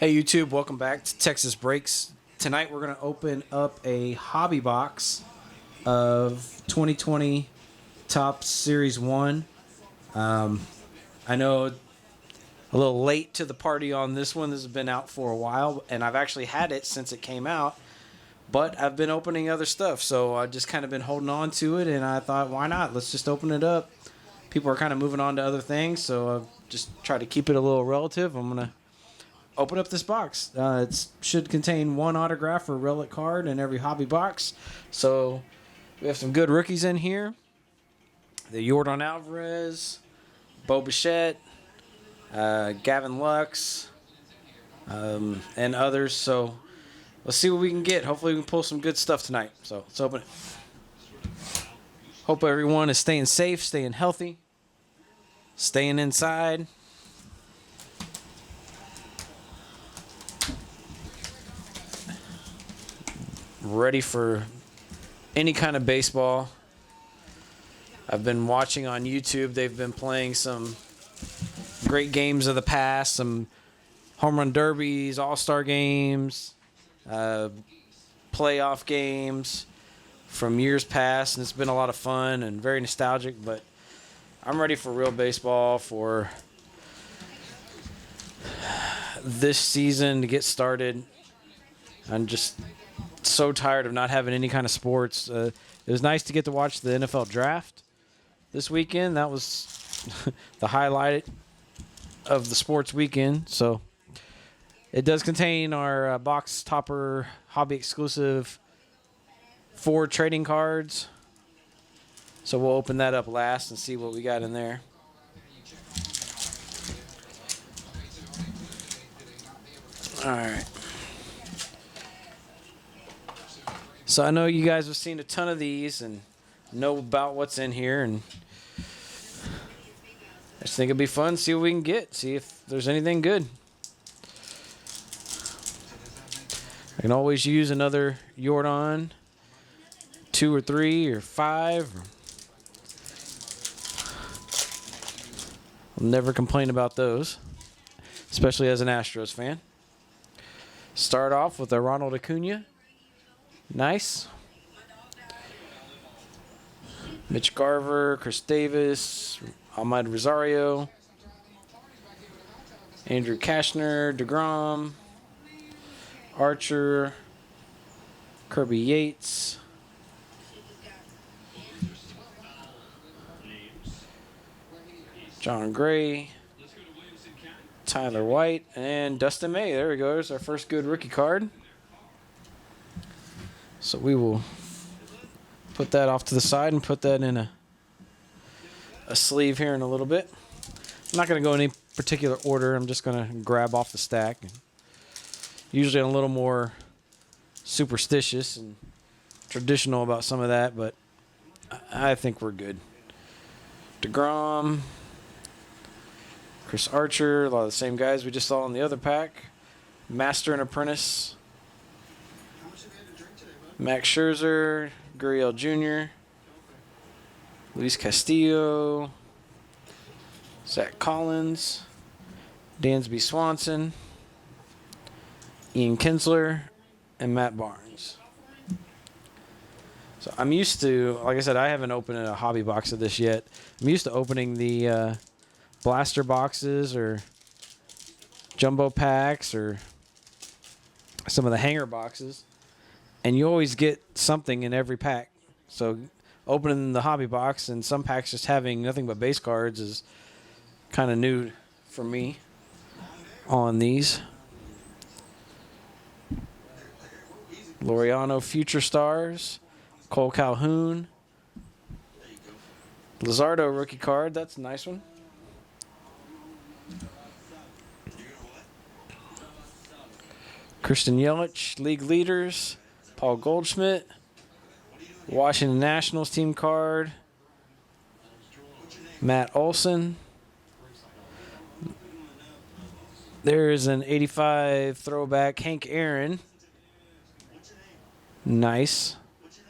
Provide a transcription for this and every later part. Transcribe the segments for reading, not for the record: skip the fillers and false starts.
Hey YouTube, welcome back to Texas Breaks. Tonight we're going to open up a hobby box of 2020 Top Series 1. I know a little late to the party on this one. This has been out for a while, and I've actually had it since it came out, but I've been opening other stuff, so I've just kind of been holding on to it, and I thought, why not? Let's just open it up. People are kind of moving on to other things, so I've just tried to keep it a little relative. I'm going to open up this box. It should contain one autograph or relic card in every hobby box. So we have some good rookies in here. The Yordan Alvarez, Bichette, Cavin Lux, and others. So let's see what we can get. Hopefully we can pull some good stuff tonight. So let's open it. Hope everyone is staying safe, staying healthy, staying inside. Ready for any kind of baseball. I've been watching on YouTube. They've been playing some great games of the past, some home run derbies, all-star games, playoff games from years past, and it's been a lot of fun and very nostalgic, but I'm ready for real baseball for this season to get started. I'm just so tired of not having any kind of sports. It was nice to get to watch the NFL draft this weekend. That was the highlight of the sports weekend. So it does contain our box topper hobby exclusive 4 trading cards. So we'll open that up last and see what we got in there. All right. So I know you guys have seen a ton of these and know about what's in here, and I just think it'd be fun to see what we can get, see if there's anything good. I can always use another Yordan, 2 or 3 or 5. I'll never complain about those, especially as an Astros fan. Start off with a Ronald Acuna. Nice. Mitch Garver, Chris Davis, Ahmad Rosario, Andrew Kashner, DeGrom, Archer, Kirby Yates, John Gray, Tyler White, and Dustin May. There we go. There's our first good rookie card. So we will put that off to the side and put that in a sleeve here in a little bit. I'm not going to go in any particular order. I'm just going to grab off the stack. Usually I'm a little more superstitious and traditional about some of that, but I think we're good. DeGrom, Chris Archer, a lot of the same guys we just saw in the other pack. Master and Apprentice. Max Scherzer, Gurriel Jr., Luis Castillo, Zach Collins, Dansby Swanson, Ian Kinsler, and Matt Barnes. So I'm used to, like I said, I haven't opened a hobby box of this yet. I'm used to opening the blaster boxes or jumbo packs or some of the hanger boxes. And you always get something in every pack. So opening the hobby box and some packs just having nothing but base cards is kind of new for me on these. Laureano Future Stars, Cole Calhoun, Luzardo rookie card. That's a nice one. Christian Yelich, league leaders. Paul Goldschmidt, Washington Nationals team card, Matt Olson. There is an 85 throwback Hank Aaron. Nice. It's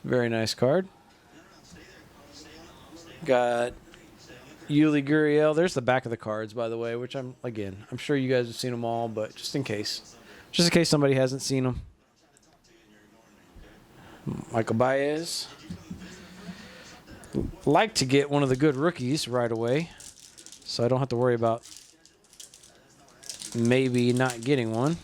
a very nice card. Got Yuli Gurriel. There's the back of the cards, by the way, which I'm sure you guys have seen them all, but just in case somebody hasn't seen them. Michael Baez. Like to get one of the good rookies right away, so I don't have to worry about maybe not getting one.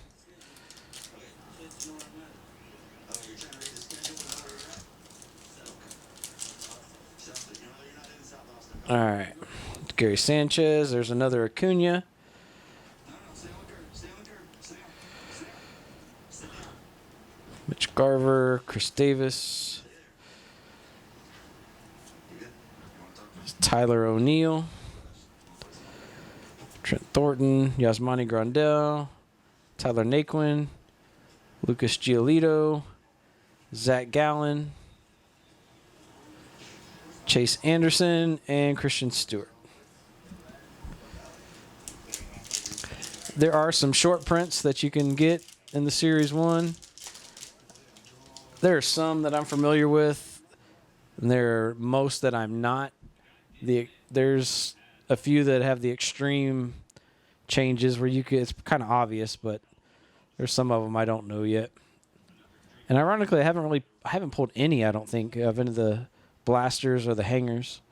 All right. Gary Sanchez. There's another Acuna. Mitch Garver. Chris Davis. Tyler O'Neill. Trent Thornton. Yasmani Grandal. Tyler Naquin. Lucas Giolito. Zach Gallen. Chase Anderson, and Christian Stewart. There are some short prints that you can get in the Series 1. There are some that I'm familiar with, and there are most that I'm not. There's a few that have the extreme changes where it's kind of obvious, but there's some of them I don't know yet. And ironically, I haven't pulled any, I don't think, of any of the blasters or the hangers.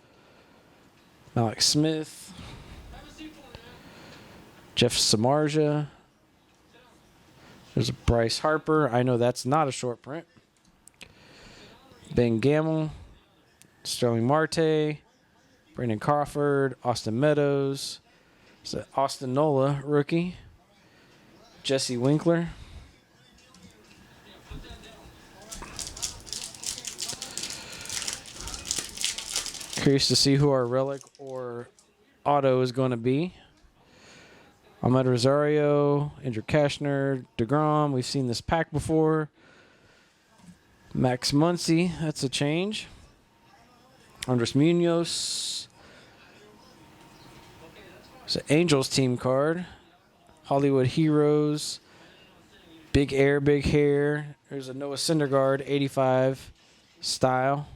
Alex Smith. Jeff Samardzija. There's a Bryce Harper. I know that's not a short print. Ben Gamel. Sterling Marte. Brandon Crawford. Austin Meadows. It's an Austin Nola rookie. Jesse Winkler. Curious to see who our relic or auto is going to be. Ahmed Rosario, Andrew Cashner, DeGrom. We've seen this pack before. Max Muncy, that's a change. Andres Munoz. It's an Angels team card. Hollywood Heroes. Big Air, Big Hair. There's a Noah Syndergaard, 85 style.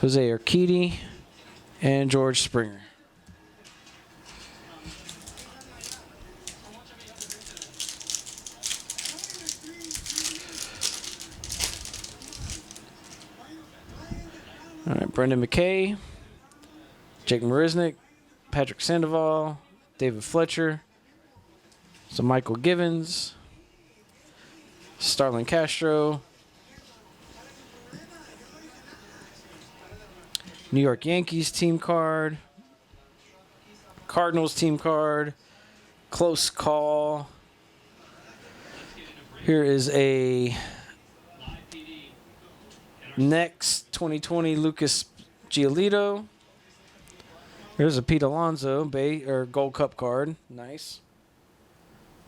Jose Urquidy and George Springer. All right, Brendan McKay, Jake Marisnick, Patrick Sandoval, David Fletcher, some Michael Givens, Starlin Castro, New York Yankees team card, Cardinals team card, close call. Here is a next 2020 Lucas Giolito. Here's a Pete Alonso Gold Cup card. Nice.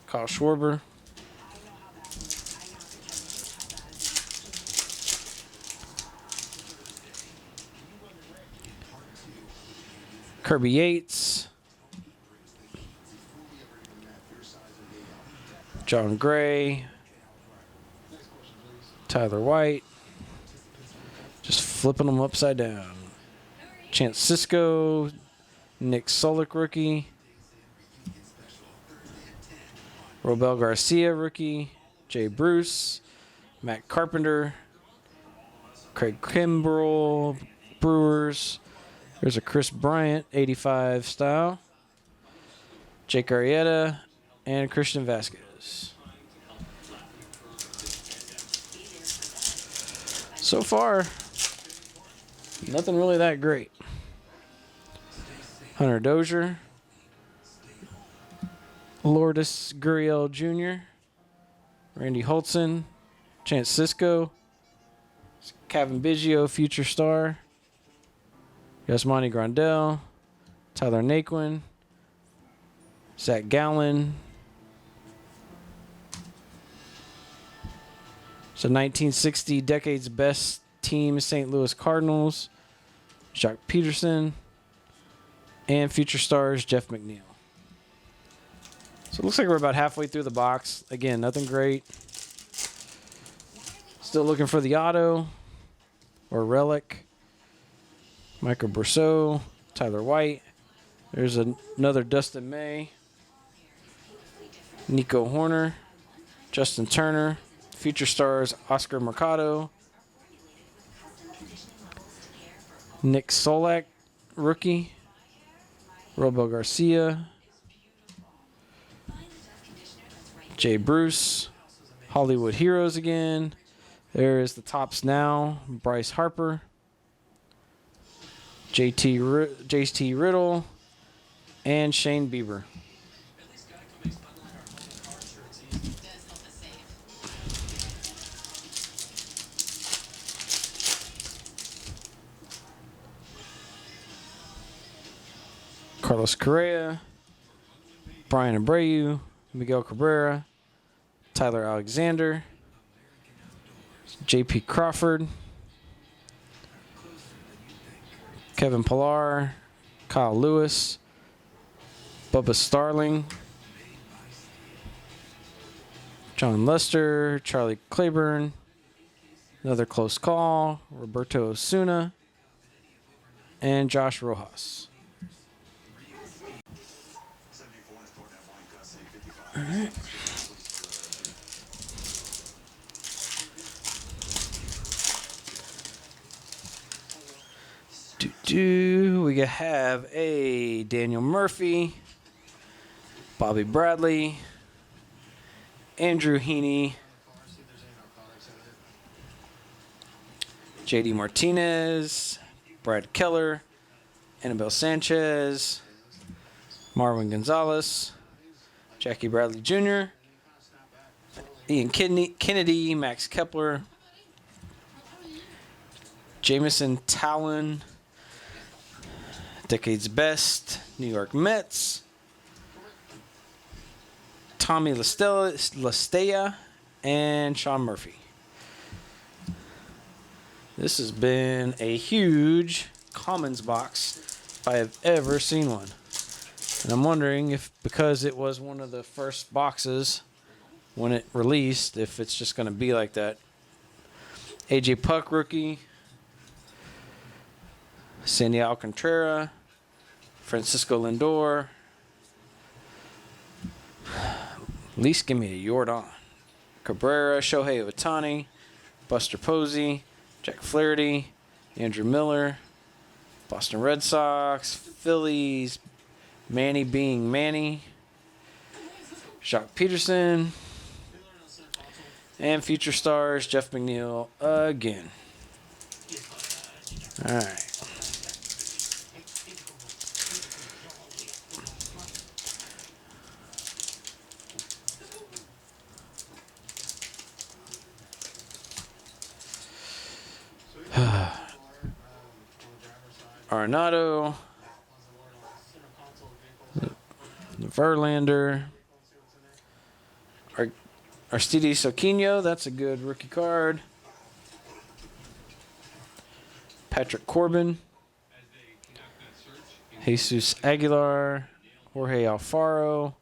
Kyle Schwarber. Kirby Yates. John Gray. Tyler White. Just flipping them upside down. Chance Sisco. Nick Solik rookie. Robel Garcia rookie. Jay Bruce. Matt Carpenter. Craig Kimbrell. Brewers. There's a Chris Bryant, 85 style. Jake Arrieta and Christian Vasquez. So far, nothing really that great. Hunter Dozier. Lourdes Gurriel Jr. Randy Holtzen. Chance Sisco. Cavin Biggio, future star. Yasmani Grandal, Tyler Naquin, Zach Gallen. So 1960 Decade's Best Team, St. Louis Cardinals, Jacques Peterson, and future stars, Jeff McNeil. So it looks like we're about halfway through the box. Again, nothing great. Still looking for the auto or relic. Michael Brousseau, Tyler White. There's another Dustin May. Nico Horner, Justin Turner. Future stars Oscar Mercado. Nick Solak, rookie. Robo Garcia. Jay Bruce. Hollywood Heroes again. There is the tops now. Bryce Harper. JT Riddle. And Shane Bieber. Carlos Correa, Brian Abreu, Miguel Cabrera, Tyler Alexander, J.P. Crawford, Kevin Pillar, Kyle Lewis, Bubba Starling, John Lester, Charlie Claiborne, another close call, Roberto Osuna, and Josh Rojas. All right. We have a Daniel Murphy, Bobby Bradley, Andrew Heaney, JD Martinez, Brad Keller, Annabelle Sanchez, Marvin Gonzalez, Jackie Bradley Jr., Ian Kennedy, Max Kepler, Jamison Talon, Decade's Best, New York Mets, Tommy Lastella, and Sean Murphy. This has been a huge Commons box if I have ever seen one. And I'm wondering if, because it was one of the first boxes when it released, if it's just going to be like that. AJ Puck rookie, Sandy Alcantara, Francisco Lindor. At least give me a Yordan. Cabrera, Shohei Ohtani, Buster Posey, Jack Flaherty, Andrew Miller, Boston Red Sox, Phillies, Manny being Manny, Jacques Peterson, and future stars Jeff McNeil again. All right. Arenado, Verlander, Aristides Aquino, that's a good rookie card. Patrick Corbin, Jesus Aguilar, Jorge Alfaro,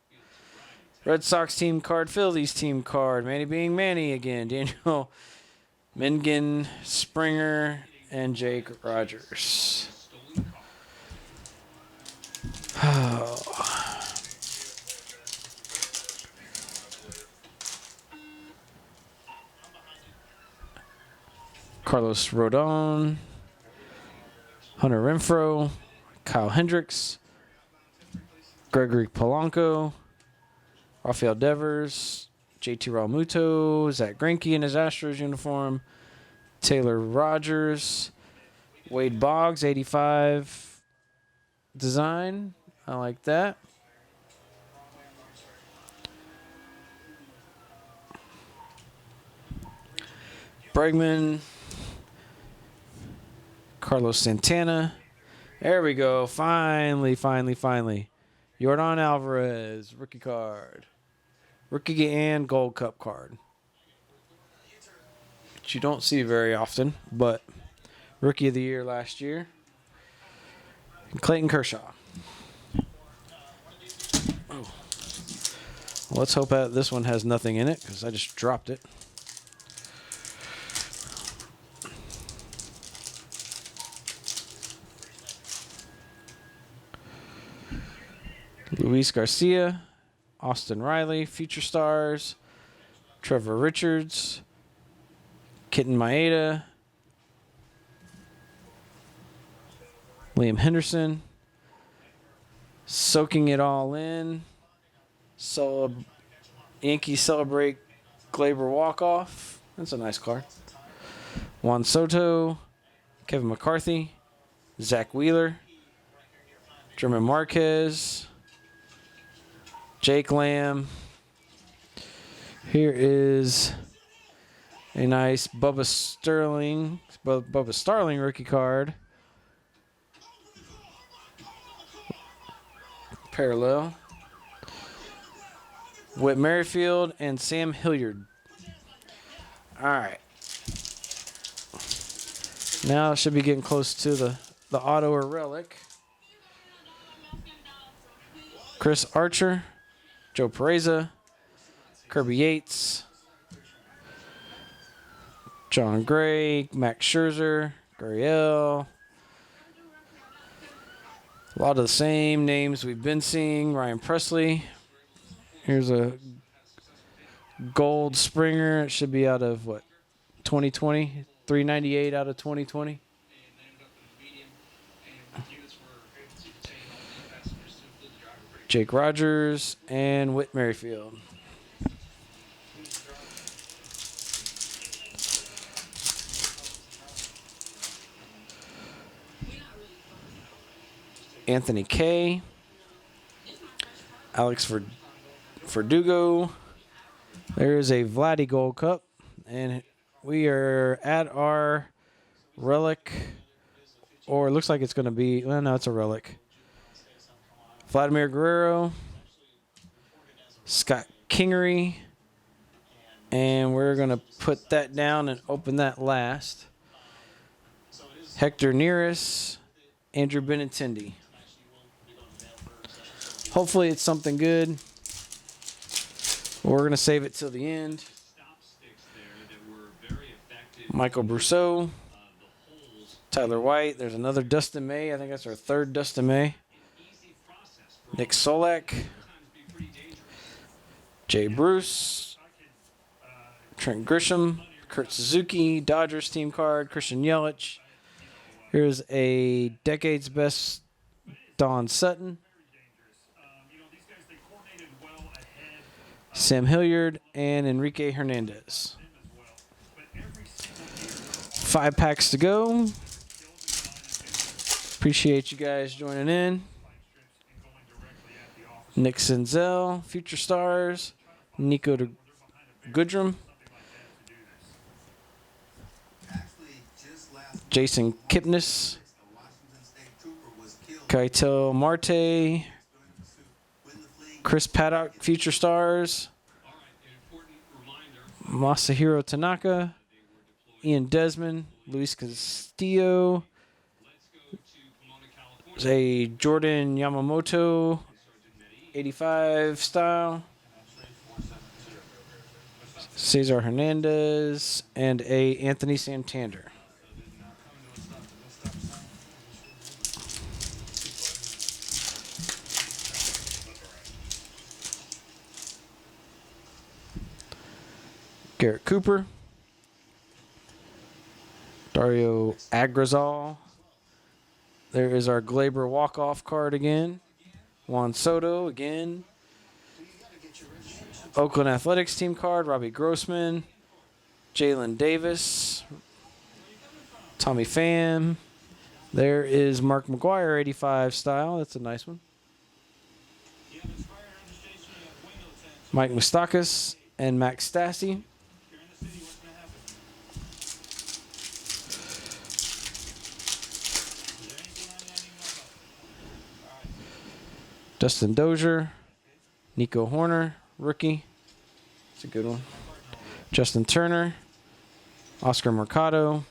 Red Sox team card, Phillies team card, Manny being Manny again, Daniel Mengen, Springer, and Jake Rogers. Oh. Carlos Rodon, Hunter Renfroe, Kyle Hendricks, Gregory Polanco, Rafael Devers, JT Realmuto, Zach Greinke in his Astros uniform, Taylor Rogers, Wade Boggs, 85 design. I like that. Bregman, Carlos Santana. There we go. Finally. Yordan Alvarez, rookie card. Rookie and Gold Cup card. Which you don't see very often, but Rookie of the Year last year. And Clayton Kershaw. Oh. Well, let's hope that this one has nothing in it, because I just dropped it. Luis Garcia, Austin Riley, Future Stars, Trevor Richards, Kitten Maeda, Liam Henderson, soaking it all in. Yankees celebrate Glaber walk-off. That's a nice card. Juan Soto, Kevin McCarthy, Zach Wheeler, German Marquez, Jake Lamb. Here is a nice Bubba Starling rookie card. Parallel. Whit Merrifield and Sam Hilliard. All right. Now should be getting close to the auto or relic. Chris Archer, Joe Pereza, Kirby Yates, John Gray, Max Scherzer, Gurriel. A lot of the same names we've been seeing. Ryan Presley. Here's a gold Springer. It should be out of, what, 2020? 398 out of 2020. Jake Rogers and Whit Merrifield. Anthony K. Alex Verdugo. There's a Vladdy Gold Cup. And we are at our relic. Or it looks like it's going to be... Well, no, it's a relic. Vladimir Guerrero. Scott Kingery. And we're going to put that down and open that last. Hector Neris. Andrew Benintendi. Hopefully it's something good. We're going to save it till the end. Michael Brousseau. Tyler White. There's another Dustin May. I think that's our third Dustin May. Nick Solak. Jay Bruce. Trent Grisham. Kurt Suzuki. Dodgers team card. Christian Yelich. Here's a Decade's Best Don Sutton. Sam Hilliard and Enrique Hernandez. 5 packs to go. Appreciate you guys joining in. Nick Senzel, Future Stars, Nico Goodrum, Jason Kipnis, Kaitel Marte, Chris Paddock, Future Stars, Masahiro Tanaka, Ian Desmond, Luis Castillo, there's a Jordan Yamamoto 85 style, Cesar Hernandez, and a Anthony Santander. Garrett Cooper, Dario Agrazal. There is our Glaber walk-off card again. Juan Soto again. Oakland Athletics team card, Robbie Grossman. Jalen Davis. Tommy Pham. There is Mark McGuire 85 style. That's a nice one. Mike Moustakas and Max Stassi. Dustin Dozier, Nico Horner, rookie. It's a good one. Justin Turner, Oscar Mercado,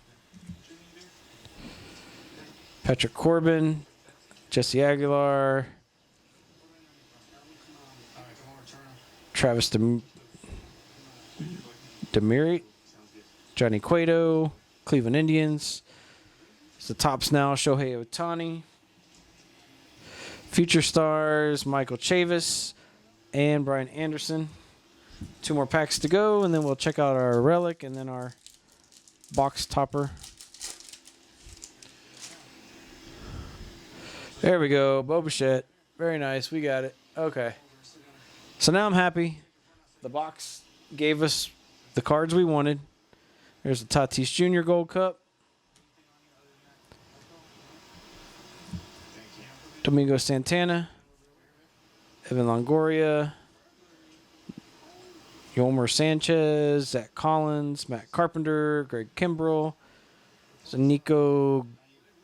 Patrick Corbin, Jesse Aguilar, Travis Demiri, Johnny Cueto, Cleveland Indians. It's the tops now, Shohei Ohtani. Future stars, Michael Chavis and Brian Anderson. 2 more packs to go, and then we'll check out our relic and then our box topper. There we go, Bichette. Very nice, we got it. Okay. So now I'm happy. The box gave us the cards we wanted. There's the Tatis Jr. Gold Cup. Domingo Santana. Evan Longoria. Yolmer Sanchez. Zach Collins. Matt Carpenter. Greg Kimbrell. Nico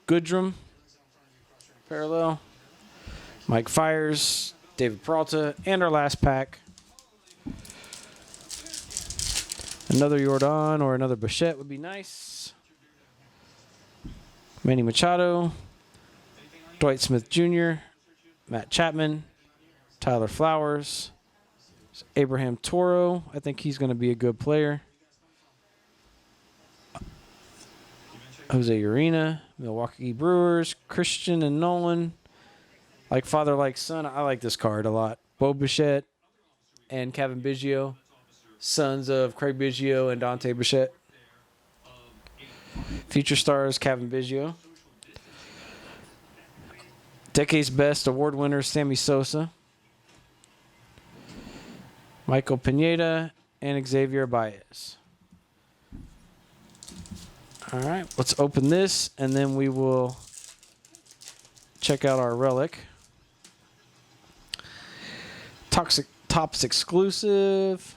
Goodrum. Parallel. Mike Fires. David Peralta. And our last pack. Another Yordan or another Bichette would be nice. Manny Machado. Dwight Smith Jr. Matt Chapman. Tyler Flowers. Abraham Toro. I think he's going to be a good player. Jose Urena. Milwaukee Brewers. Christian and Nolan. Like father, like son. I like this card a lot. Bo Bichette and Cavin Biggio. Sons of Craig Biggio and Dante Bichette. Future stars, Cavin Biggio. Decade's Best award winner, Sammy Sosa. Michael Pineda and Xavier Baez. All right, let's open this, and then we will check out our relic. Topps exclusive.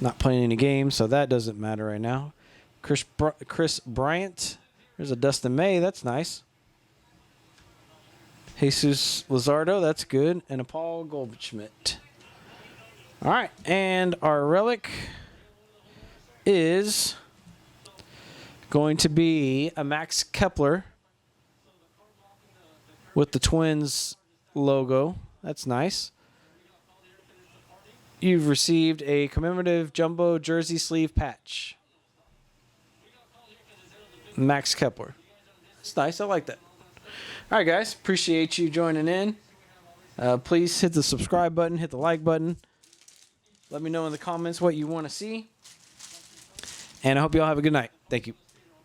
Not playing any games, so that doesn't matter right now. Chris Bryant. There's a Dustin May. That's nice. Jesus Luzardo. That's good. And a Paul Goldschmidt. All right. And our relic is going to be a Max Kepler with the Twins logo. That's nice. You've received a commemorative jumbo jersey sleeve patch. Max Kepler. It's nice. I like that. All right, guys. Appreciate you joining in. Please hit the subscribe button. Hit the like button. Let me know in the comments what you want to see. And I hope you all have a good night. Thank you.